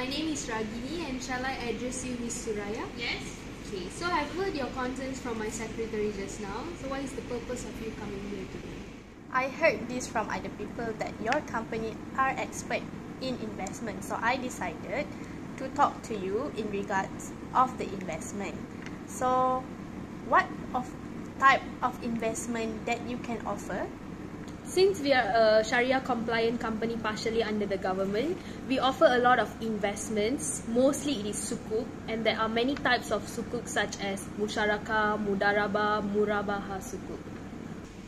My name is Raagini, and shall I address you Miss Suraya? Yes. Okay, so I've heard your concerns from my secretary just now. So what is the purpose of you coming here today? I heard this from other people that your company are expert in investment. So I decided to talk to you in regards of the investment. So what type of investment that you can offer? Since we are a Sharia compliant company partially under the government, we offer a lot of investments. Mostly it is sukuk, and there are many types of sukuk such as Musyarakah, Mudarabah, Murabaha sukuk.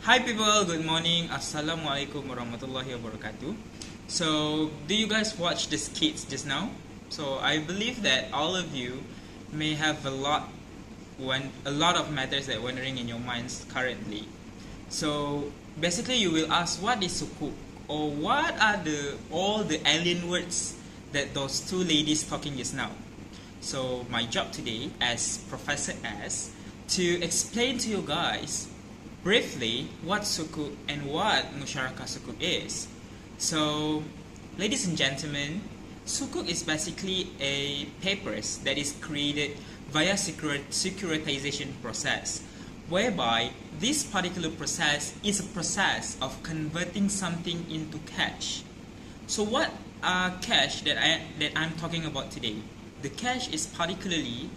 Hi people, good morning. Assalamualaikum warahmatullahi wabarakatuh. So, do you guys watch the skits just now? So, I believe that all of you may have a lot of matters that are wondering in your minds currently. So, basically you will ask, what is sukuk? Or what are all the alien words that those two ladies talking just now? So, my job today as Professor S to explain to you guys briefly what sukuk and what Musyarakah Sukuk is. So, ladies and gentlemen, sukuk is basically a papers that is created via securitization process, whereby this particular process is a process of converting something into cash. So what are cash that I'm talking about today? The cash is particularly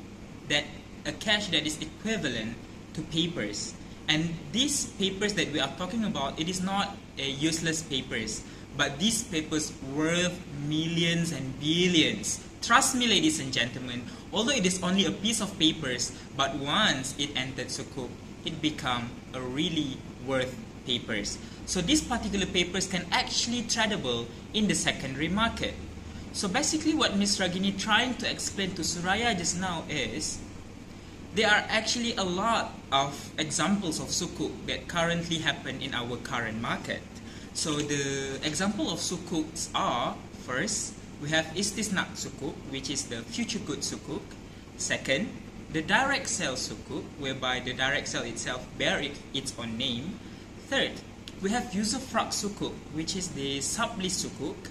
a cash that is equivalent to papers. And these papers that we are talking about, it is not a useless papers, but these papers worth millions and billions. Trust me, ladies and gentlemen, although it is only a piece of papers, but once it entered sukuk, it become a really worth papers. So these particular papers can actually tradable in the secondary market. So basically what Ms. Raagini trying to explain to Suraya just now is, there are actually a lot of examples of sukuk that currently happen in our current market. So the example of sukuks are, first, we have istisna sukuk, which is the future good sukuk. Second, the direct sale sukuk, whereby the direct sale itself bears its own name. Third, we have usufruct sukuk, which is the sublease sukuk.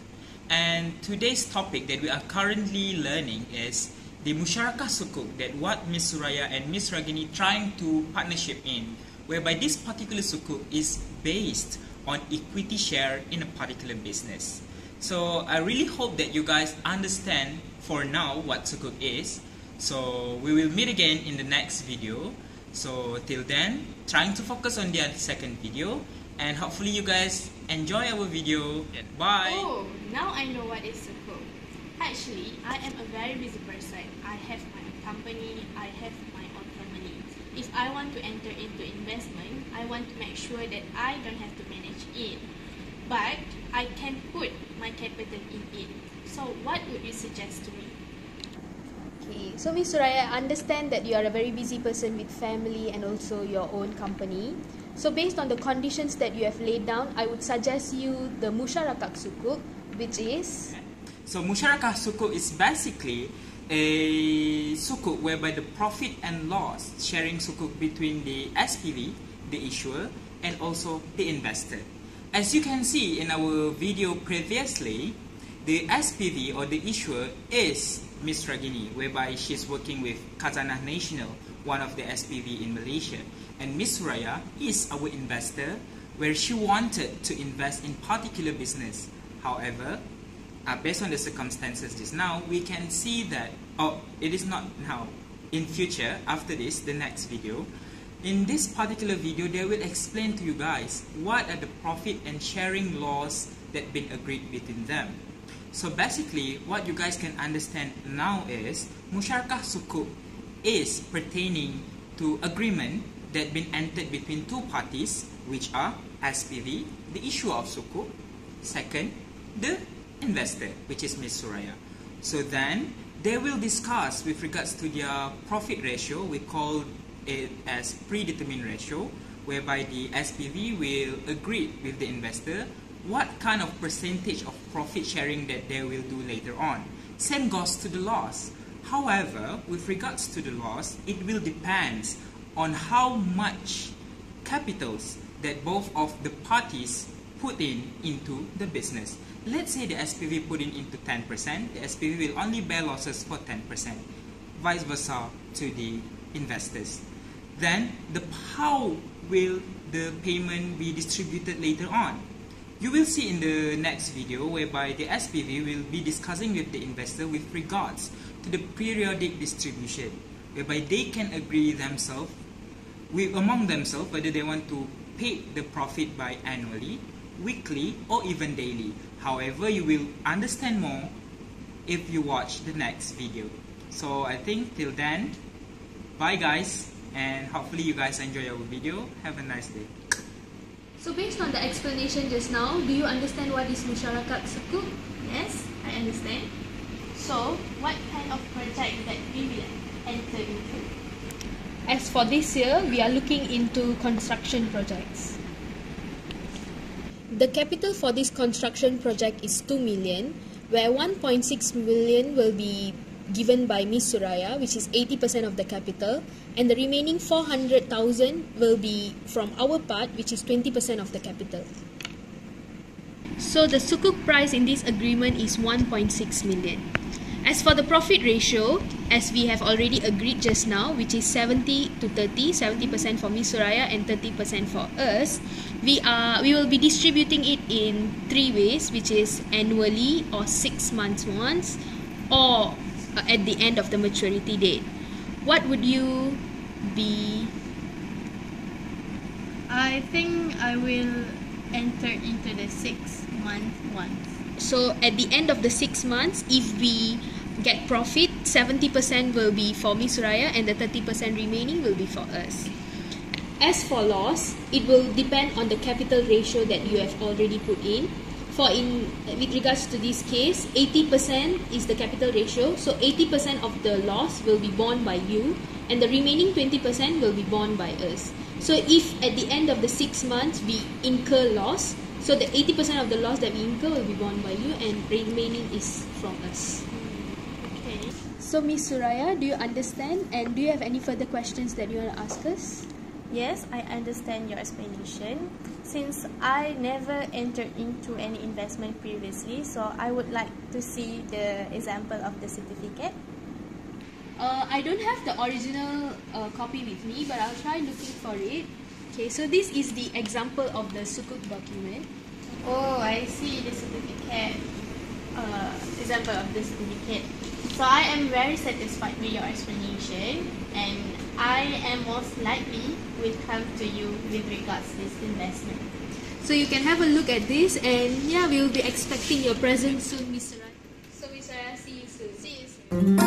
And today's topic that we are currently learning is the Musyarakah Sukuk, that what Ms. Suraya and Ms. Raagini trying to partnership in, whereby this particular sukuk is based on equity share in a particular business. So I really hope that you guys understand for now what sukuk is. So we will meet again in the next video. So till then, trying to focus on the second video, and hopefully you guys enjoy our video. Bye! Oh, now I know what is sukuk. Actually, I am a very busy person. I have my own company, I have my own family. If I want to enter into investment, I want to make sure that I don't have to manage it, but I can put my capital in it. So what would you suggest to me? Okay, so Miss Suraya, I understand that you are a very busy person with family and also your own company. So based on the conditions that you have laid down, I would suggest you the Musyarakah Sukuk, which is... So Musyarakah Sukuk is basically a sukuk whereby the profit and loss sharing sukuk between the SPV, the issuer, and also the investor. As you can see in our video previously, the SPV or the issuer is Ms. Raagini, whereby she's working with Khazanah Nasional, one of the SPV in Malaysia. And Ms. Suraya is our investor, where she wanted to invest in particular business. However, based on the circumstances just now, we can see that, it is not now, in future, after this, the next video. In this particular video, they will explain to you guys what are the profit and sharing laws that been agreed between them. So basically, what you guys can understand now is, Musyarakah Sukuk is pertaining to agreement that been entered between two parties, which are SPV, the issuer of sukuk, second, the investor, which is Ms. Suraya. So then, they will discuss with regards to their profit ratio. We call it as predetermined ratio, whereby the SPV will agree with the investor what kind of percentage of profit sharing that they will do later on. Same goes to the loss. However, with regards to the loss, it will depend on how much capitals that both of the parties put into the business. Let's say the SPV put into 10%, the SPV will only bear losses for 10%, vice versa to the investors. Then, how will the payment be distributed later on? You will see in the next video whereby the SPV will be discussing with the investor with regards to the periodic distribution, whereby they can agree among themselves whether they want to pay the profit by annually, weekly, or even daily. However, you will understand more if you watch the next video. So I think till then, bye guys, and hopefully you guys enjoy our video. Have a nice day. So based on the explanation just now, do you understand what is Musyarakah Sukuk? Yes, I understand. So, what kind of project that we will enter into? As for this year, we are looking into construction projects. The capital for this construction project is 2 million, where 1.6 million will be given by Miss Suraya, which is 80% of the capital, and the remaining 400,000 will be from our part, which is 20% of the capital. So the sukuk price in this agreement is 1.6 million. As for the profit ratio, as we have already agreed just now, which is 70 to 30, 70% for Miss Suraya and 30% for us, we will be distributing it in 3 ways, which is annually or 6 months once, or at the end of the maturity date. What would you be? I think I will enter into the 6 month once. So at the end of the 6 months, if we get profit, 70% will be for Miss Suraya and the 30% remaining will be for us. As for loss, it will depend on the capital ratio that you have already put in. With regards to this case, 80% is the capital ratio, so 80% of the loss will be borne by you and the remaining 20% will be borne by us. So if at the end of the 6 months we incur loss, so the 80% of the loss that we incur will be borne by you and remaining is from us. Okay. So Miss Suraya, do you understand, and do you have any further questions that you want to ask us? Yes, I understand your explanation. Since I never entered into any investment previously, so I would like to see the example of the certificate. I don't have the original copy with me, but I'll try looking for it. Okay, so this is the example of the sukuk document. Oh, I see the certificate. Example of the certificate. So I am very satisfied with your explanation, and I am most likely will come to you with regards to this investment. So you can have a look at this, and yeah, we will be expecting your presence soon, Miss Suraya. So Miss Suraya, see you soon. See you soon.